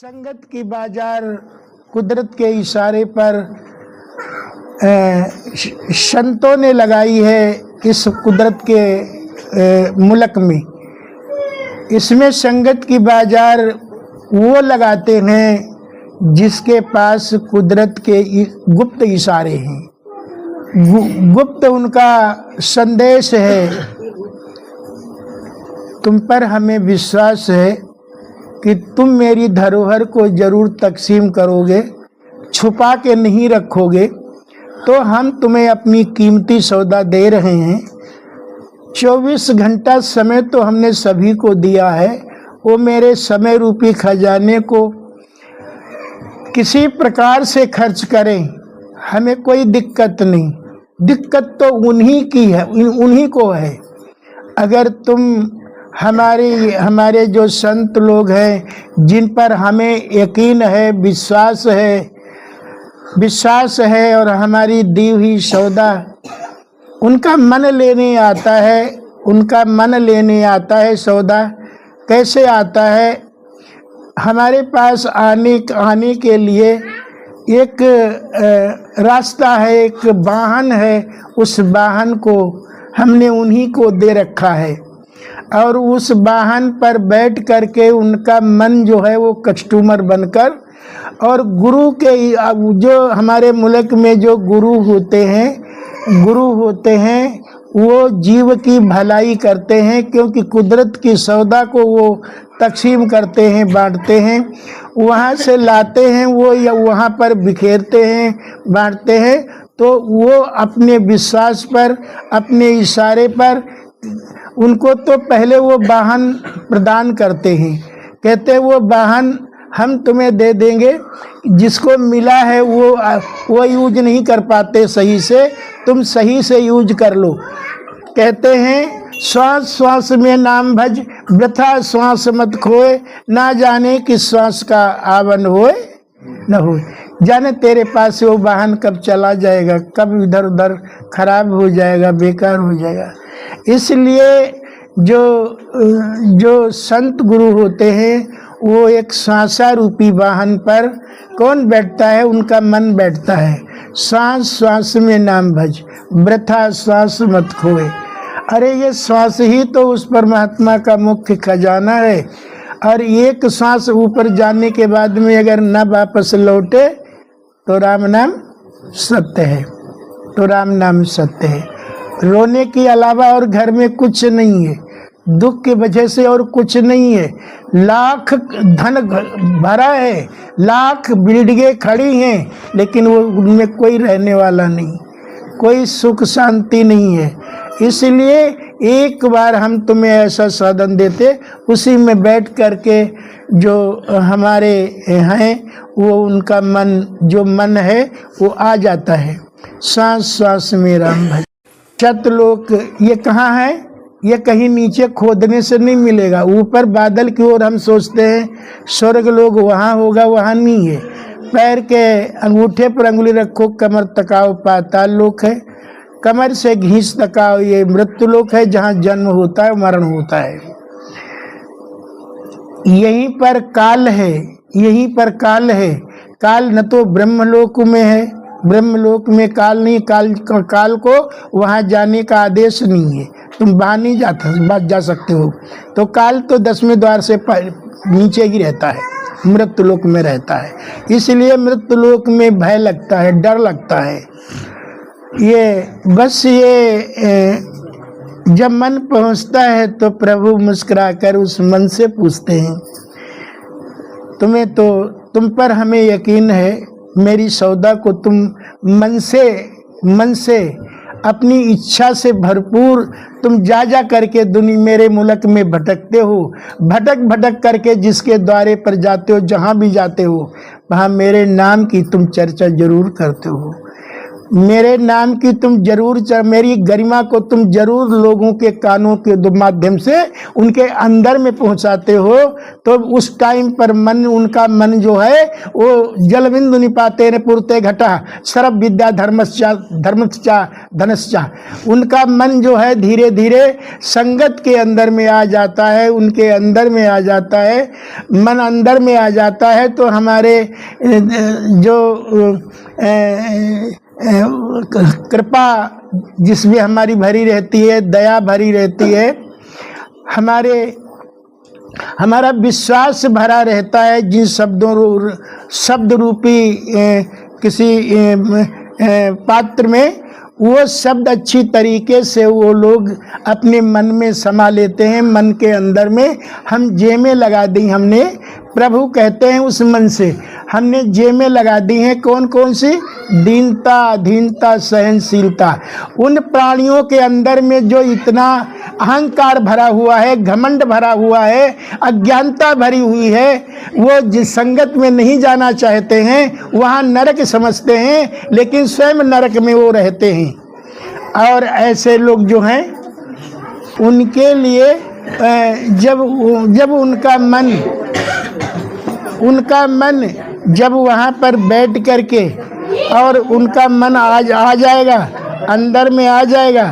संगत की बाजार कुदरत के इशारे पर संतों ने लगाई है इस कुदरत के मुल्क में। इसमें संगत की बाजार वो लगाते हैं जिसके पास कुदरत के गुप्त इशारे हैं, गुप्त उनका संदेश है। तुम पर हमें विश्वास है कि तुम मेरी धरोहर को जरूर तकसीम करोगे, छुपा के नहीं रखोगे, तो हम तुम्हें अपनी कीमती सौदा दे रहे हैं। 24 घंटा समय तो हमने सभी को दिया है, वो मेरे समय रूपी खजाने को किसी प्रकार से खर्च करें, हमें कोई दिक्कत नहीं। दिक्कत तो उन्हीं की है, उन्हीं को है। अगर तुम हमारे जो संत लोग हैं जिन पर हमें यकीन है, विश्वास है और हमारी दी हुई सौदा उनका मन लेने आता है। सौदा कैसे आता है? हमारे पास आने के लिए एक रास्ता है, एक वाहन है। उस वाहन को हमने उन्हीं को दे रखा है और उस वाहन पर बैठ करके उनका मन जो है वो कस्टमर बनकर, और गुरु के जो हमारे मुल्क में जो गुरु होते हैं वो जीव की भलाई करते हैं, क्योंकि कुदरत की सौदा को वो तकसीम करते हैं, बांटते हैं, वहाँ से लाते हैं वो या वहाँ पर बिखेरते हैं, बांटते हैं। तो वो अपने विश्वास पर, अपने इशारे पर उनको तो पहले वो वाहन प्रदान करते हैं, कहते हैं वो वाहन हम तुम्हें दे देंगे। जिसको मिला है वो यूज नहीं कर पाते सही से, तुम सही से यूज कर लो। कहते हैं श्वास श्वास में नाम भज, वृथा श्वास मत खोए, ना जाने कि श्वास का आवन होए न होए। जाने तेरे पास वो वाहन कब चला जाएगा, कब इधर उधर खराब हो जाएगा, बेकार हो जाएगा। इसलिए जो संत गुरु होते हैं वो एक सांसा रूपी वाहन पर कौन बैठता है? उनका मन बैठता है। सांस श्वास में नाम भज, वृथा श्वास मत खोए। अरे ये श्वास ही तो उस परमात्मा का मुख्य खजाना है, और एक सांस ऊपर जाने के बाद में अगर न वापस लौटे तो राम नाम सत्य है, तो राम नाम सत्य है। रोने के अलावा और घर में कुछ नहीं है, दुख की वजह से और कुछ नहीं है। लाख धन भरा है, लाख बिल्डिंगें खड़ी हैं, लेकिन वो उनमें कोई रहने वाला नहीं, कोई सुख शांति नहीं है। इसलिए एक बार हम तुम्हें ऐसा साधन देते, उसी में बैठ करके जो हमारे हैं वो उनका मन है वो आ जाता है। सांस श्वास में राम भज। सतलोक ये कहाँ है? ये कहीं नीचे खोदने से नहीं मिलेगा। ऊपर बादल की ओर हम सोचते हैं स्वर्ग लोग वहाँ होगा, वहाँ नहीं है। पैर के अंगूठे पर अंगुली रखो, कमर तकाओ, पाताल लोक है। कमर से घींच तकाओ, ये मृत्यु लोक है, जहाँ जन्म होता है, मरण होता है। यहीं पर काल है, यहीं पर काल है। काल न तो ब्रह्मलोक में है, ब्रह्मलोक में काल नहीं, काल को वहाँ जाने का आदेश नहीं है। तुम बाहर नहीं जा सकते हो। तो काल तो 10वें द्वार से नीचे ही रहता है, मृत्युलोक में रहता है। इसलिए मृत्युलोक में भय लगता है, डर लगता है। ये जब मन पहुँचता है तो प्रभु मुस्कुराकर उस मन से पूछते हैं, तुम पर हमें यकीन है, मेरी सौदा को तुम मन से अपनी इच्छा से भरपूर तुम जा करके दुनिया मेरे मुल्क में भटकते हो। भटक करके जिसके द्वारे पर जाते हो, जहाँ भी जाते हो, वहाँ मेरे नाम की तुम चर्चा जरूर करते हो। मेरे नाम की तुम जरूर मेरी गरिमा को तुम जरूर लोगों के कानों के माध्यम से उनके अंदर में पहुंचाते हो, तो उस टाइम पर मन, उनका मन जो है वो जल बिंदु निपाते न पूर्ते घटा सर्व विद्या धर्मश्चा धनश्चा, उनका मन जो है धीरे धीरे संगत के अंदर में आ जाता है, उनके अंदर में आ जाता है। मन अंदर में आ जाता है तो हमारे जो कृपा जिसमें हमारी भरी रहती है, दया भरी रहती है, हमारा विश्वास भरा रहता है। जिन शब्द रूपी किसी पात्र में वो शब्द अच्छी तरीके से वो लोग अपने मन में समा लेते हैं। मन के अंदर में हम जेमें लगा दी, हमने, प्रभु कहते हैं उस मन से हमने जेमें लगा दी हैं। कौन कौन सी? दीनता, अधीनता, सहनशीलता। उन प्राणियों के अंदर में जो इतना अहंकार भरा हुआ है, घमंड भरा हुआ है, अज्ञानता भरी हुई है, वो जिस संगत में नहीं जाना चाहते हैं वहाँ नरक समझते हैं, लेकिन स्वयं नरक में वो रहते हैं। और ऐसे लोग जो हैं उनके लिए जब उनका मन जब वहाँ पर बैठ करके और उनका मन आ जाएगा, अंदर में आ जाएगा,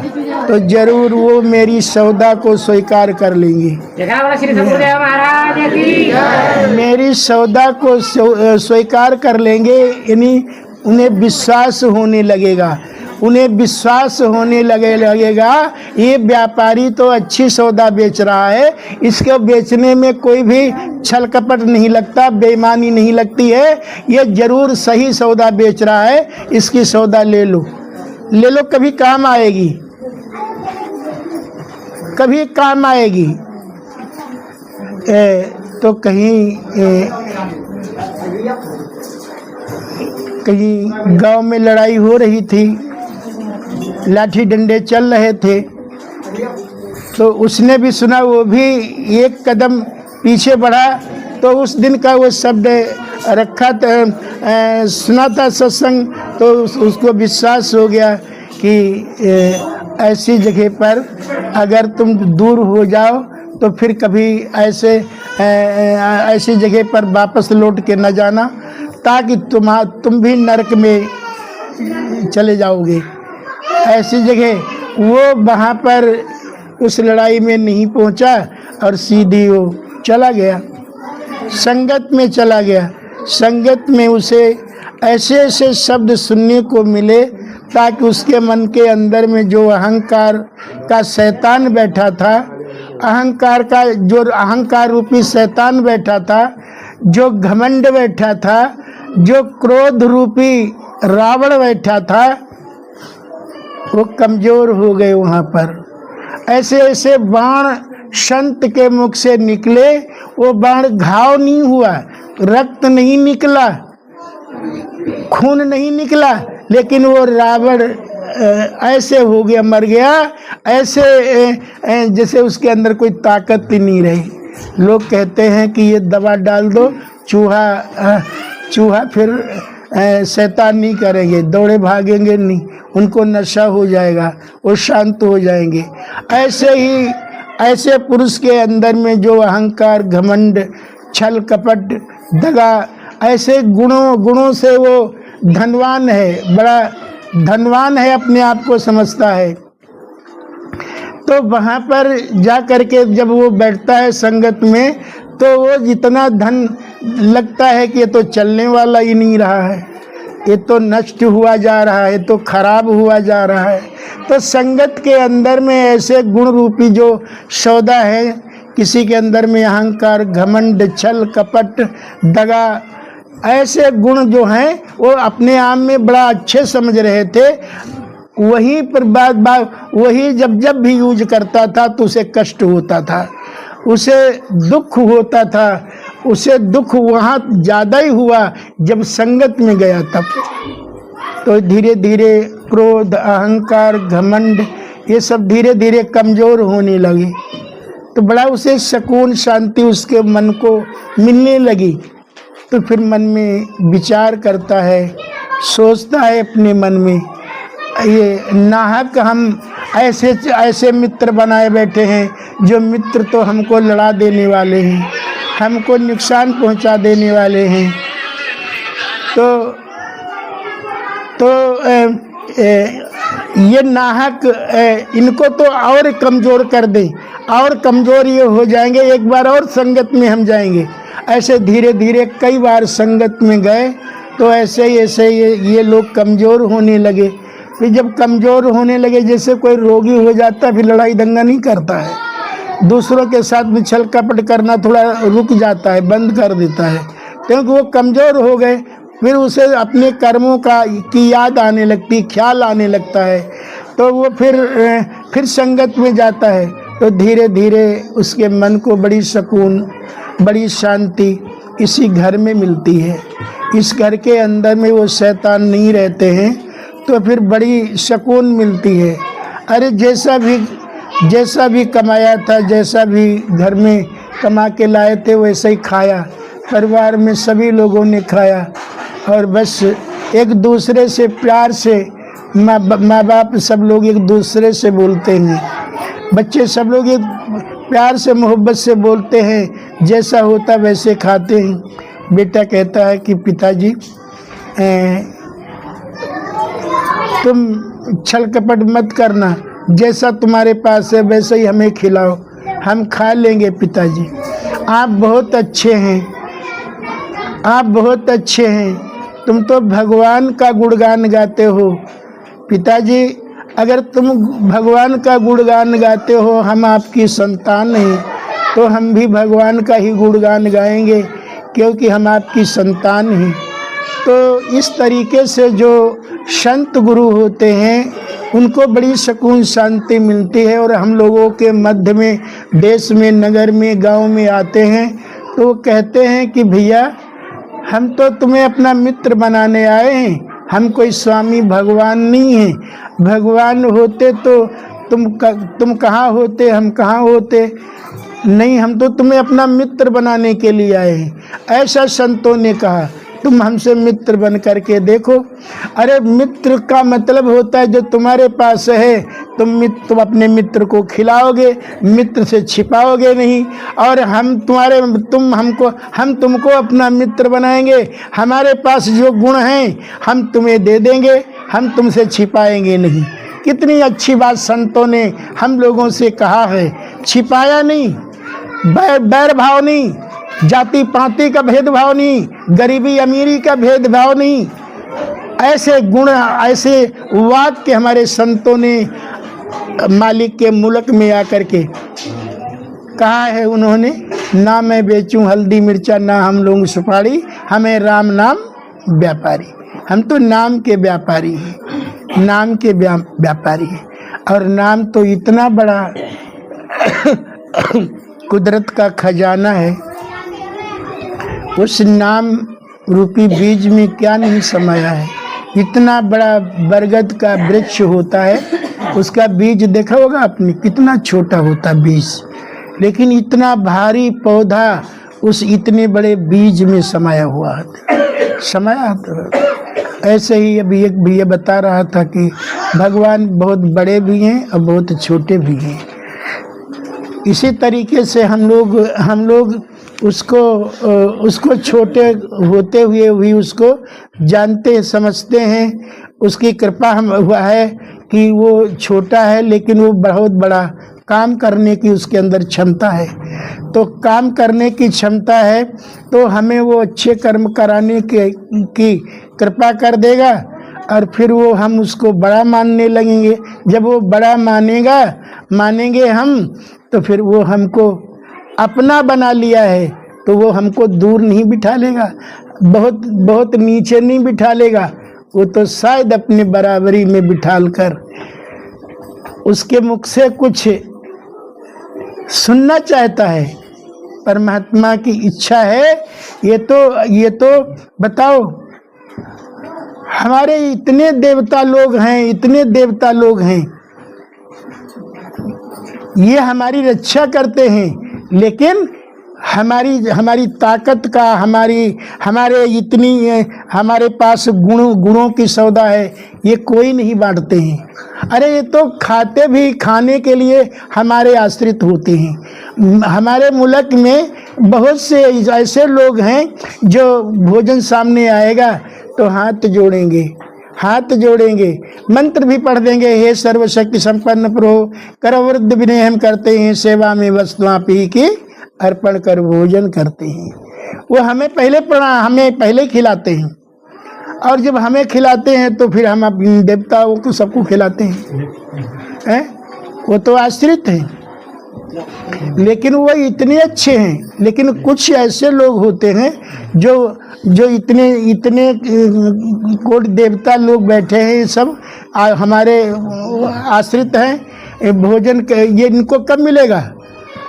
तो जरूर वो मेरी सौदा को स्वीकार कर लेंगे। मेरी सौदा को स्वीकार कर लेंगे, यानी उन्हें विश्वास होने लगेगा, उन्हें विश्वास होने लगेगा ये व्यापारी तो अच्छी सौदा बेच रहा है, इसके बेचने में कोई भी छल कपट नहीं लगता, बेईमानी नहीं लगती है, ये जरूर सही सौदा बेच रहा है, इसकी सौदा ले लो, कभी काम आएगी, कभी काम आएगी। तो कहीं गांव में लड़ाई हो रही थी, लाठी डंडे चल रहे थे, तो उसने भी सुना, वो भी एक कदम पीछे बढ़ा, तो उस दिन का वो शब्द रखा था, सुना था सत्संग, तो उसको विश्वास हो गया कि ऐसी जगह पर अगर तुम दूर हो जाओ तो फिर कभी ऐसी जगह पर वापस लौट के न जाना, ताकि तुम भी नरक में चले जाओगे। ऐसी जगह वो वहाँ पर उस लड़ाई में नहीं पहुँचा और सीधी वो चला गया, संगत में चला गया। संगत में उसे ऐसे ऐसे शब्द सुनने को मिले ताकि उसके मन के अंदर में जो अहंकार का शैतान बैठा था, अहंकार रूपी शैतान बैठा था, जो घमंड बैठा था, जो क्रोध रूपी रावण बैठा था, वो कमजोर हो गए वहाँ पर। ऐसे ऐसे बाण संत के मुख से निकले, वो बाण घाव नहीं हुआ, रक्त नहीं निकला, खून नहीं निकला, लेकिन वो रावण ऐसे हो गया, मर गया, ऐसे जैसे उसके अंदर कोई ताकत ही नहीं रही। लोग कहते हैं कि ये दवा डाल दो, चूहा फिर शैतान नहीं करेंगे, दौड़े भागेंगे नहीं, उनको नशा हो जाएगा, वो शांत हो जाएंगे। ऐसे ही ऐसे पुरुष के अंदर में जो अहंकार, घमंड, छल कपट, दगा, ऐसे गुणों से वो धनवान है, बड़ा धनवान है, अपने आप को समझता है। तो वहाँ पर जा करके जब वो बैठता है संगत में, तो वो जितना धन लगता है कि ये तो चलने वाला ही नहीं रहा है, ये तो नष्ट हुआ जा रहा है, तो खराब हुआ जा रहा है। तो संगत के अंदर में ऐसे गुण रूपी जो सौदा है, किसी के अंदर में अहंकार, घमंड, छल कपट, दगा, ऐसे गुण जो हैं वो अपने आप में बड़ा अच्छे समझ रहे थे। वहीं पर वही जब भी यूज करता था तो उसे कष्ट होता था, उसे दुख होता था, उसे दुख वहाँ ज़्यादा ही हुआ जब संगत में गया तब। तो धीरे धीरे क्रोध, अहंकार, घमंड, ये सब धीरे धीरे कमज़ोर होने लगे। तो बड़ा उसे सुकून, शांति उसके मन को मिलने लगी। तो फिर मन में विचार करता है, सोचता है अपने मन में ये नाहक हम ऐसे मित्र बनाए बैठे हैं जो मित्र तो हमको लड़ा देने वाले हैं, हमको नुकसान पहुंचा देने वाले हैं। ये नाहक इनको तो और कमज़ोर कर दें, और कमज़ोर ये हो जाएंगे, एक बार और संगत में हम जाएंगे। ऐसे धीरे धीरे कई बार संगत में गए तो ऐसे ये लोग कमज़ोर होने लगे। फिर जब कमज़ोर होने लगे, जैसे कोई रोगी हो जाता फिर लड़ाई दंगा नहीं करता है, दूसरों के साथ में छल कपट करना थोड़ा रुक जाता है, बंद कर देता है, क्योंकि वो कमज़ोर हो गए। फिर उसे अपने कर्मों की याद आने लगती, ख्याल आने लगता है, तो वो फिर संगत में जाता है, तो धीरे धीरे उसके मन को बड़ी सुकून, बड़ी शांति इसी घर में मिलती है। इस घर के अंदर में वो शैतान नहीं रहते हैं, तो फिर बड़ी सुकून मिलती है। अरे जैसा भी कमाया था, जैसा भी घर में कमा के लाए थे वैसे ही खाया, परिवार में सभी लोगों ने खाया, और बस एक दूसरे से प्यार से माँ बाप सब लोग एक दूसरे से बोलते हैं, बच्चे सब लोग एक प्यार से मोहब्बत से बोलते हैं, जैसा होता वैसे खाते हैं। बेटा कहता है कि पिताजी तुम छल कपट मत करना, जैसा तुम्हारे पास है वैसे ही हमें खिलाओ, हम खा लेंगे पिताजी। आप बहुत अच्छे हैं, आप बहुत अच्छे हैं, तुम तो भगवान का गुणगान गाते हो पिताजी। अगर तुम भगवान का गुणगान गाते हो, हम आपकी संतान हैं, तो हम भी भगवान का ही गुणगान गाएंगे, क्योंकि हम आपकी संतान हैं। तो इस तरीके से जो संत गुरु होते हैं उनको बड़ी सुकून शांति मिलती है। और हम लोगों के मध्य में, देश में, नगर में, गांव में आते हैं तो वो कहते हैं कि भैया हम तो तुम्हें अपना मित्र बनाने आए हैं, हम कोई स्वामी भगवान नहीं हैं। भगवान होते तो तुम कहाँ होते, हम कहाँ होते, नहीं, हम तो तुम्हें अपना मित्र बनाने के लिए आए हैं। ऐसा संतों ने कहा, तुम हमसे मित्र बन करके देखो। अरे मित्र का मतलब होता है जो तुम्हारे पास है तुम अपने मित्र को खिलाओगे, मित्र से छिपाओगे नहीं, और हम तुमको अपना मित्र बनाएंगे। हमारे पास जो गुण हैं हम तुम्हें दे देंगे, हम तुमसे छिपाएंगे नहीं। कितनी अच्छी बात संतों ने हम लोगों से कहा है, छिपाया नहीं, बैर भाव नहीं, जाति पाति का भेदभाव नहीं, गरीबी अमीरी का भेदभाव नहीं। ऐसे गुण, ऐसे वाक्य हमारे संतों ने मालिक के मुल्क में आकर के कहा है। उन्होंने, ना मैं बेचूं हल्दी मिर्चा, ना हम लोग सुपारी, हमें राम नाम व्यापारी। हम तो नाम के व्यापारी हैं, नाम के व्यापारी हैं। और नाम तो इतना बड़ा कुदरत का खजाना है, उस नाम रूपी बीज में क्या नहीं समाया है। इतना बड़ा बरगद का वृक्ष होता है, उसका बीज देखा होगा आपने, कितना छोटा होता बीज, लेकिन इतना भारी पौधा उस इतने बड़े बीज में समाया हुआ था। ऐसे ही अभी एक भैया बता रहा था कि भगवान बहुत बड़े भी हैं और बहुत छोटे भी हैं। इसी तरीके से हम लोग उसको छोटे होते हुए भी उसको जानते समझते हैं। उसकी कृपा हुआ है कि वो छोटा है लेकिन वो बहुत बड़ा काम करने की उसके अंदर क्षमता है। तो काम करने की क्षमता है तो हमें वो अच्छे कर्म कराने की कृपा कर देगा, और फिर वो हम उसको बड़ा मानने लगेंगे। जब वो बड़ा मानेंगे हम, तो फिर वो हमको अपना बना लिया है, तो वो हमको दूर नहीं बिठा लेगा, बहुत नीचे नहीं बिठा लेगा, वो तो शायद अपने बराबरी में बिठाल कर उसके मुख से कुछ सुनना चाहता है। परमात्मा की इच्छा है। ये तो बताओ, हमारे इतने देवता लोग हैं, ये हमारी रक्षा करते हैं, लेकिन हमारी ताकत का, हमारे इतनी हमारे पास गुणों की सौदा है, ये कोई नहीं बांटते हैं। अरे ये तो खाते भी खाने के लिए हमारे आश्रित होते हैं। हमारे मुल्क में बहुत से ऐसे लोग हैं जो भोजन सामने आएगा तो हाथ जोड़ेंगे, मंत्र भी पढ़ देंगे, हे सर्वशक्ति संपन्न प्रभु करवृद्ध विनय हम करते हैं, सेवा में वस्तुआं पी के अर्पण कर भोजन करते हैं। वो हमें पहले खिलाते हैं, और जब हमें खिलाते हैं तो फिर हम अपने देवताओं को सबको खिलाते हैं। वो तो आश्रित हैं, लेकिन वो इतने अच्छे हैं। लेकिन कुछ ऐसे लोग होते हैं जो इतने कोट देवता लोग बैठे हैं, सब हमारे आश्रित हैं। भोजन ये इनको कब मिलेगा?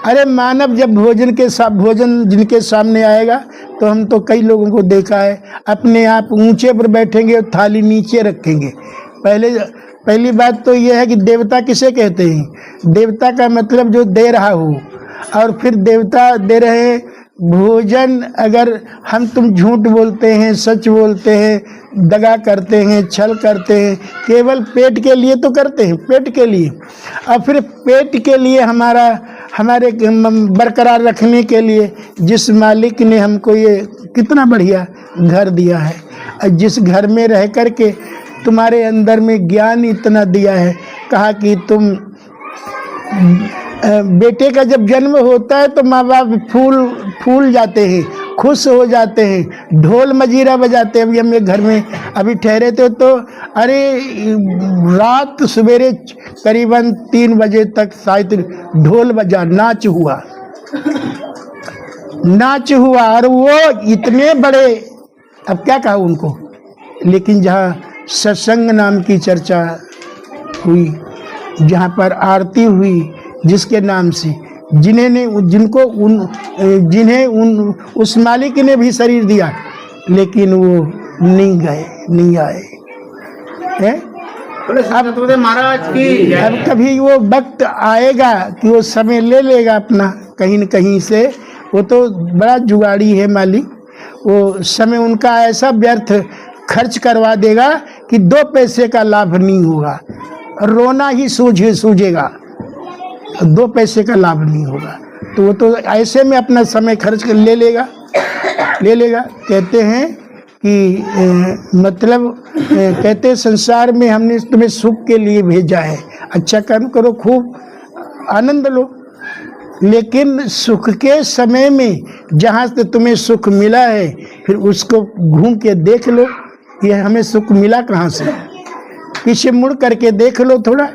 अरे मानव जब भोजन जिनके सामने आएगा, तो हम तो कई लोगों को देखा है, अपने आप ऊंचे पर बैठेंगे और थाली नीचे रखेंगे। पहली बात तो यह है कि देवता किसे कहते हैं? देवता का मतलब जो दे रहा हो, और फिर देवता दे रहे भोजन। अगर तुम झूठ बोलते हैं, सच बोलते हैं, दगा करते हैं, छल करते हैं, केवल पेट के लिए तो करते हैं, पेट के लिए, और फिर पेट के लिए हमारे बरकरार रखने के लिए जिस मालिक ने हमको ये कितना बढ़िया घर दिया है, और जिस घर में रह कर के तुम्हारे अंदर में ज्ञान इतना दिया है, कहा कि तुम बेटे का जब जन्म होता है तो माँ बाप फूल जाते हैं, खुश हो जाते हैं, ढोल मजीरा बजाते हैं। अभी हम एक घर में अभी ठहरे थे, तो अरे रात सवेरे करीबन 3 बजे तक शायद ढोल बजा, नाच हुआ, और वो इतने बड़े, अब क्या कहा उनको। लेकिन जहाँ सत्संग नाम की चर्चा हुई, जहाँ पर आरती हुई, जिसके नाम से जिन्हें उस मालिक ने भी शरीर दिया, लेकिन वो नहीं आए। महाराज की अब कभी वो वक्त आएगा कि वो समय ले लेगा अपना कहीं न कहीं से। वो तो बड़ा जुगाड़ी है मालिक, वो समय उनका ऐसा व्यर्थ खर्च करवा देगा कि 2 पैसे का लाभ नहीं होगा, रोना ही सूझेगा, 2 पैसे का लाभ नहीं होगा। तो वो तो ऐसे में अपना समय खर्च कर ले लेगा। कहते हैं कि कहते हैं संसार में हमने तुम्हें सुख के लिए भेजा है, अच्छा कर्म करो, खूब आनंद लो, लेकिन सुख के समय में जहाँ से तुम्हें सुख मिला है, फिर उसको घूम के देख लो, ये हमें सुख मिला कहाँ से। पीछे मुड़ करके देख लो, थोड़ा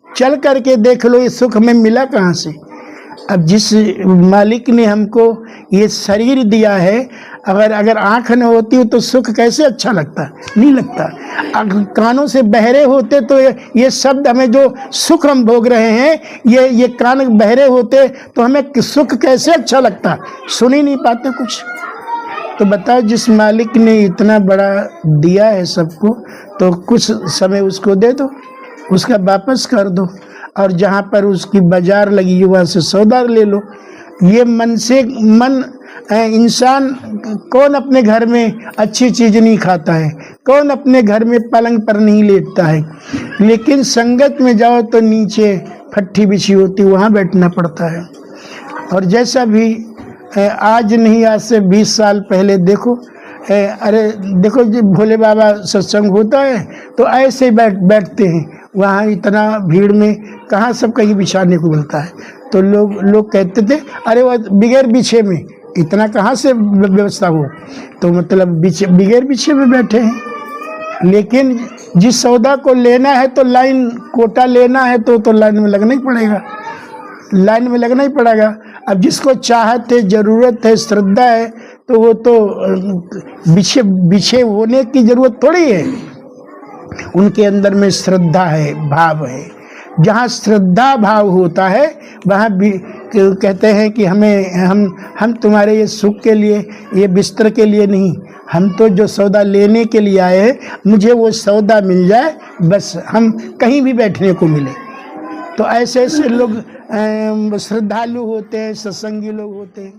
चल करके देख लो, ये सुख में मिला कहाँ से। अब जिस मालिक ने हमको ये शरीर दिया है, अगर आँख न होती तो सुख कैसे अच्छा लगता? नहीं लगता। अगर कानों से बहरे होते तो ये शब्द हमें जो सुख हम भोग रहे हैं, ये कान बहरे होते तो हमें सुख कैसे अच्छा लगता? सुन ही नहीं पाते कुछ। तो बताओ, जिस मालिक ने इतना बड़ा दिया है सबको, तो कुछ समय उसको दे दो, उसका वापस कर दो, और जहाँ पर उसकी बाजार लगी वहाँ से सौदा ले लो। ये मन इंसान कौन अपने घर में अच्छी चीज नहीं खाता है, कौन अपने घर में पलंग पर नहीं लेटता है, लेकिन संगत में जाओ तो नीचे फट्टी बिछी होती, वहाँ बैठना पड़ता है। और जैसा भी आज नहीं, आज से 20 साल पहले देखो, अरे देखो जी, भोले बाबा सत्संग होता है तो ऐसे ही बैठते हैं, वहाँ इतना भीड़ में कहाँ सब कहीं बिछाने को मिलता है। तो लोग कहते थे, अरे वो बिगैर बिछे में इतना कहाँ से व्यवस्था हो, तो मतलब बिगैर बिछे में बैठे हैं। लेकिन जिस सौदा को लेना है तो लाइन कोटा लेना है तो लाइन में लगना ही पड़ेगा। अब जिसको चाहत है, जरूरत है, श्रद्धा है, तो वो तो बिछे होने की जरूरत थोड़ी है। उनके अंदर में श्रद्धा है, भाव है। जहाँ श्रद्धा भाव होता है वहाँ भी कहते हैं कि हम तुम्हारे ये सुख के लिए, ये बिस्तर के लिए नहीं, हम तो जो सौदा लेने के लिए आए हैं, मुझे वो सौदा मिल जाए, बस हम कहीं भी बैठने को मिले। तो ऐसे लोग श्रद्धालु होते हैं, सत्संगी लोग होते हैं।